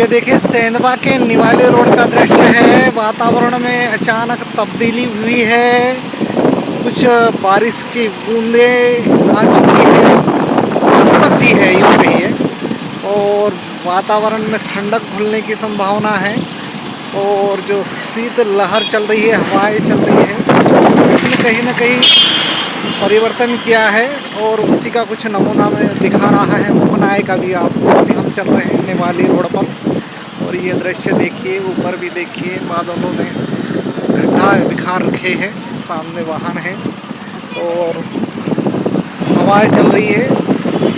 ये देखिए सेंधवा के निवाले रोड का दृश्य है। वातावरण में अचानक तब्दीली हुई है, कुछ बारिश की बूंदें आ चुकी है, दस्तक दी है यूँ कहिए। और वातावरण में ठंडक घुलने की संभावना है और जो शीत लहर चल रही है, हवाएं चल रही है, इसमें कहीं ना कहीं परिवर्तन किया है और उसी का कुछ नमूना में दिखा रहा है। मुखनाए का भी आपको, अभी हम चल रहे हैं निवाली रोड पर और ये दृश्य देखिए, ऊपर भी देखिए बादलों में गड्ढा बिखार रखे हैं, सामने वाहन है और हवाएं चल रही है।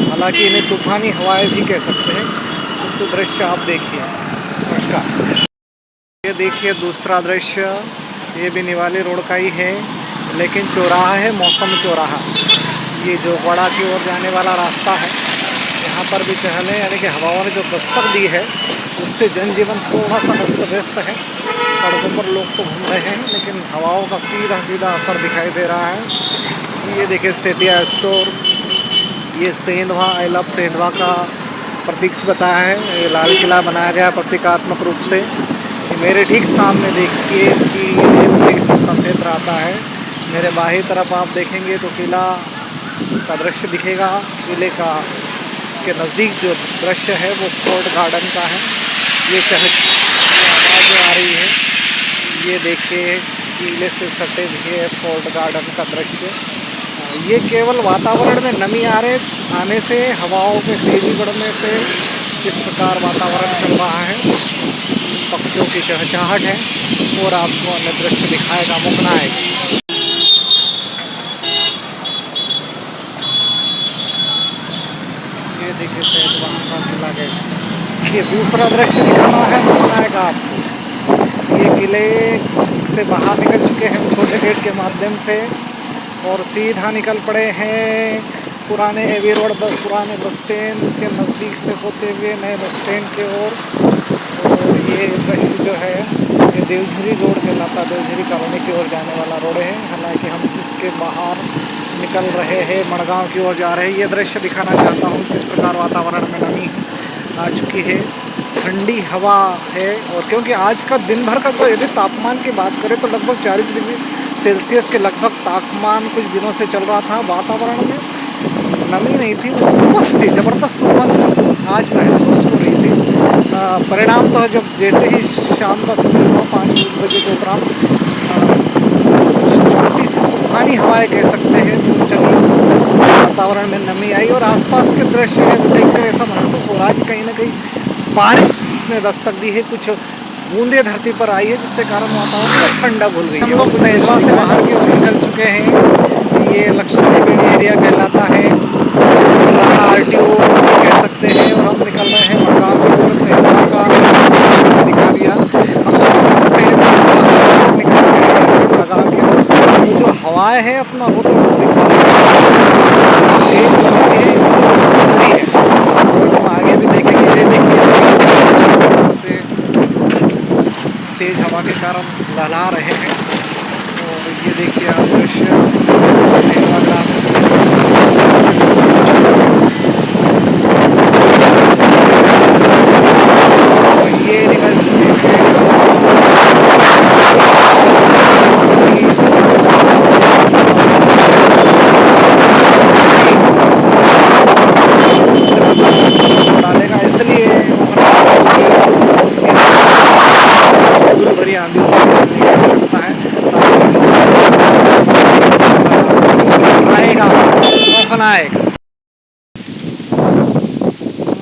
हालांकि इन्हें तूफानी हवाएं भी कह सकते हैं। तो दृश्य आप देखिए। नमस्कार। ये देखिए दूसरा दृश्य, ये भी निवाली रोड का ही है लेकिन चौराहा है, मौसम चौराहा। ये जो गड़ा की ओर जाने वाला रास्ता है, यहाँ पर भी चहलें यानी कि हवाओं ने जो दस्तक दी है उससे जनजीवन थोड़ा सा अस्त व्यस्त है। सड़कों पर लोग तो घूम रहे हैं लेकिन हवाओं का सीधा सीधा असर दिखाई दे रहा है। ये देखिए सेठिया स्टोर्स, ये सेंधवा, आई लव सेंधवा का प्रतीक बताया है। ये लाल किला बनाया गया प्रतीकात्मक रूप से। मेरे ठीक सामने देखिए कि रेलवे का क्षेत्र आता है। मेरे बाही तरफ आप देखेंगे तो किला का दृश्य दिखेगा। किले का के नज़दीक जो दृश्य है वो फोर्ट गार्डन का है। ये आवाज़ जो आ रही है, ये देखिए किले से सटे हुए फोर्ट गार्डन का दृश्य। ये केवल वातावरण में नमी आने से, हवाओं में तेजी बढ़ने से किस प्रकार वातावरण चल रहा है, पक्षियों की चहचहाहट है और आपको अन्य दृश्य दिखाएगा, मुखनाएगा। ये देखिए शायद वहाँ का किला गेट। ये दूसरा दृश्य दिखा रहा है, मुखनाएगा आपको। ये किले से बाहर निकल चुके हैं छोटे गेट के माध्यम से और सीधा निकल पड़े हैं पुराने एवी रोड पर, पुराने बस स्टैंड के नज़दीक से होते हुए नए बस स्टैंड की ओर। और ये दृश्य जो है ये देवझरी रोड कहलाता, देवझरी कॉलोनी की ओर जाने वाला रोड है। हालांकि हम इसके बाहर निकल रहे हैं, मड़गांव की ओर जा रहे हैं। ये दृश्य दिखाना चाहता हूँ किस प्रकार वातावरण में नमी आ चुकी है, ठंडी हवा है। और क्योंकि आज का दिन भर का जो यदि तापमान की बात करें तो लगभग 40 डिग्री सेल्सियस के लगभग तापमान कुछ दिनों से चल रहा था। वातावरण में नमी नहीं थी, उमस थी, ज़बरदस्त उमस आज महसूस हो रही थी। परिणाम तो जब जैसे ही शाम का समय हुआ 5 बजे के उपरांत कुछ छोटी सी तूफानी हवाएं कह सकते हैं तो चली, वातावरण में नमी आई और आसपास के दृश्य है तो देखकर ऐसा महसूस हो रहा है कि कहीं ना कहीं बारिश ने दस्तक दी है। कुछ बूंदे धरती पर आई है जिससे कारण वातावरण में ठंडा घुल गई है। हम लोग सेंधवा से बाहर की ओर निकल चुके हैं। ये लक्ष्मीगढ़ एरिया कहलाता है, पुराना RTO कह सकते हैं और हम निकल रहे हैं मड़गांव की ओर। सेंधवा का दिखा दिया। हम जैसे सेंधवा से बाहर निकल रहे हैं मड़गांव की ओर, तो जो हवाएं हैं अपना रुद्र रूप दिखा रही है, हम आगे भी देखेंगे। ये देखिए से तेज हवा के कारण लहला रहे हैं और ये देखिए आप दृश्य सेंधवा का। ये निकल चुके हैं डालेगा, इसलिए भरी आंधी से निकल सकता है। आएगा खौफनाक।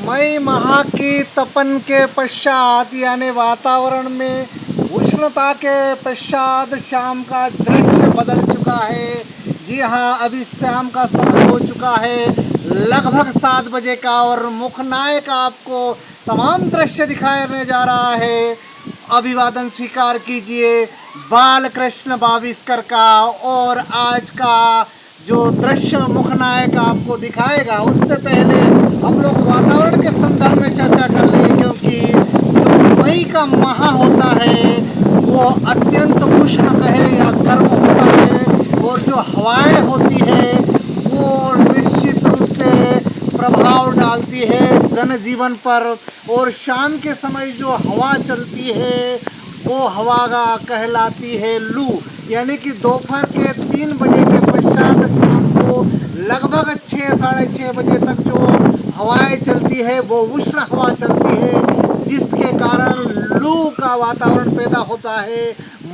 मई माह की तपन के पश्चात यानी वातावरण में उष्णता के पश्चात शाम का दृश्य बदल चुका है। जी हाँ, अभी शाम का समय हो चुका है लगभग 7 बजे का और मुखनायक आपको तमाम दृश्य दिखाने जा रहा है। अभिवादन स्वीकार कीजिए बालकृष्ण बाविस्कर का। और आज का जो दृश्य मुखनायक आपको दिखाएगा उससे पहले हम लोग वातावरण के संदर्भ में चर्चा कर लें, क्योंकि जो मई का माह होता है वो अत्यंत उष्ण कहे या गर्म होता है और जो हवाएं होती है वो निश्चित रूप से प्रभाव डालती है जनजीवन पर। और शाम के समय जो हवा चलती है वो हवा का कहलाती है लू, यानी कि दोपहर के 3 बजे के पश्चात शाम को लगभग 6 साढ़े 6 बजे तक जो हवाएं चलती है वो उष्ण हवा चलती है, जिसके कारण लू का वातावरण पैदा होता है,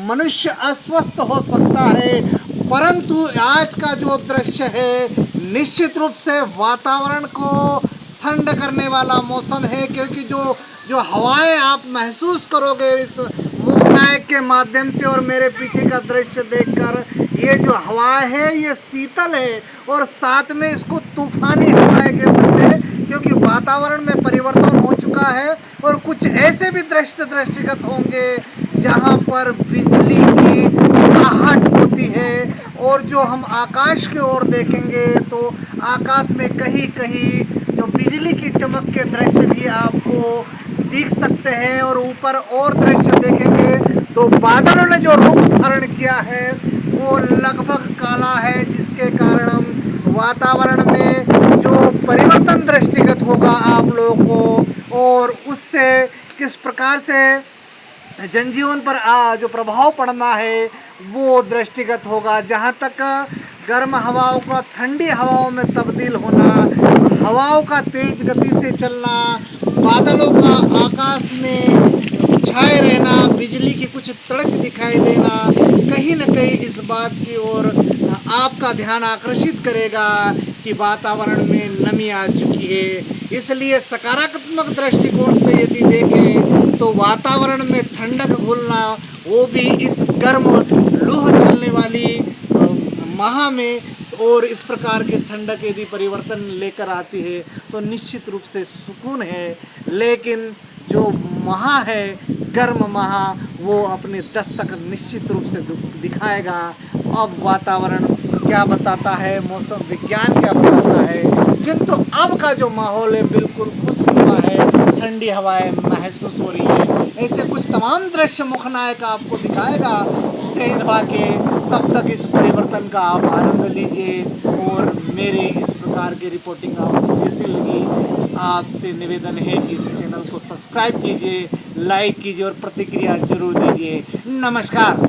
मनुष्य अस्वस्थ हो सकता है। परंतु आज का जो दृश्य है निश्चित रूप से वातावरण को ठंड करने वाला मौसम है, क्योंकि जो जो हवाएं आप महसूस करोगे इस मुखनायक के माध्यम से और मेरे पीछे का दृश्य देखकर, ये जो हवाएं है ये शीतल है और साथ में इसको तूफानी हवाएं कह सकते हैं, क्योंकि वातावरण में परिवर्तन हो चुका है। और कुछ ऐसे भी दृष्टिगत होंगे जहां पर बिजली की आहट होती है, और जो हम आकाश की ओर देखेंगे तो आकाश में कहीं कहीं जो बिजली की चमक के दृश्य भी आपको दिख सकते हैं। और ऊपर और दृश्य देखेंगे तो बादलों ने जो रूप धारण किया है वो लगभग काला है, जिसके कारण वातावरण में जो परिवर्तन दृष्टिगत होगा आप लोगों को, और उससे किस प्रकार से जनजीवन पर जो प्रभाव पड़ना है वो दृष्टिगत होगा। जहाँ तक गर्म हवाओं का ठंडी हवाओं में तब्दील होना, हवाओं का तेज गति से चलना, बादलों का आकाश में छाए रहना, बिजली की कुछ तड़क दिखाई देना, कहीं न कहीं इस बात की ओर आपका ध्यान आकर्षित करेगा कि वातावरण में नमी आ चुकी है। इसलिए सकारात्मक दृष्टिकोण से यदि देखें तो वातावरण में ठंडक घुलना, वो भी इस गर्म लूह चलने वाली माह में, और इस प्रकार के ठंडक यदि परिवर्तन लेकर आती है तो निश्चित रूप से सुकून है। लेकिन जो माह है गर्म माह वो अपने दस्तक निश्चित रूप से दिखाएगा। अब वातावरण क्या बताता है, मौसम विज्ञान क्या बताता है, किंतु अब का जो माहौल है बिल्कुल खुशनुमा है, ठंडी हवाएं महसूस हो रही है। ऐसे कुछ तमाम दृश्य मुखनायक आपको दिखाएगा सेंध भाके। तब तक इस परिवर्तन का आप आनंद लीजिए, और मेरी इस प्रकार की रिपोर्टिंग आपको कैसी लगी, आपसे निवेदन है कि इस चैनल को सब्सक्राइब कीजिए, लाइक कीजिए और प्रतिक्रिया जरूर दीजिए। नमस्कार।